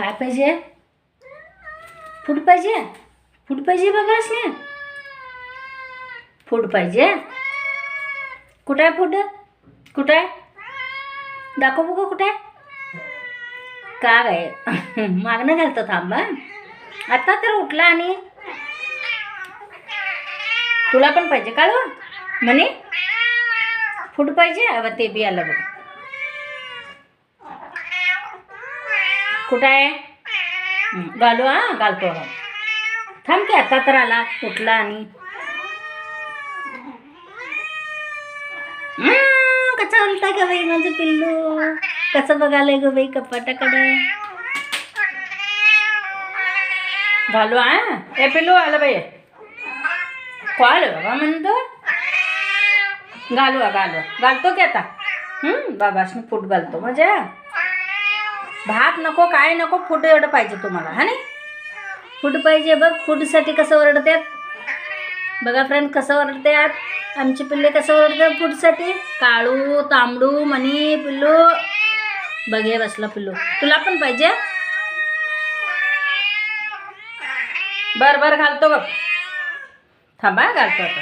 काय पाहिजे? फूड पाहिजे? फूड पाहिजे बघा असणे. फूड पाहिजे. कुठं आहे फूड? कुठं आहे? दाखव बघू कुठं आहे. का काय मागणं घालतो थांबा. आता तर उठला आणि तुला पण पाहिजे काढू म्हणे. फूड पाहिजे. अब ते बी आलं बघ. कुठं आहे? घालू. घालतो. थांब की आता तर आला उठला आणि कसा उलटा ग बाई माझं पिल्लू. कसं बघायला ग बाई कपाटाकडे. घालू. ए पिल्लू आलं बाई. कॉल बाबा म्हणतो. घालतो की आता. बाबासनी फूट घालतो. म्हणजे भात नको काय नको, फूट एवढं पाहिजे तुम्हाला. हा नाही फूट पाहिजे बघ. फूटसाठी कसं ओरडतात बघा फ्रेंड. कसं ओरडतात आमचे पिल्ले. कसं ओरडतात फूटसाठी. काळू तांबडू म्हणी पिल्लू. बघे बसला पिल्लू. तुला पण पाहिजे? बर घालतो बघ. थांबा घालतो आता.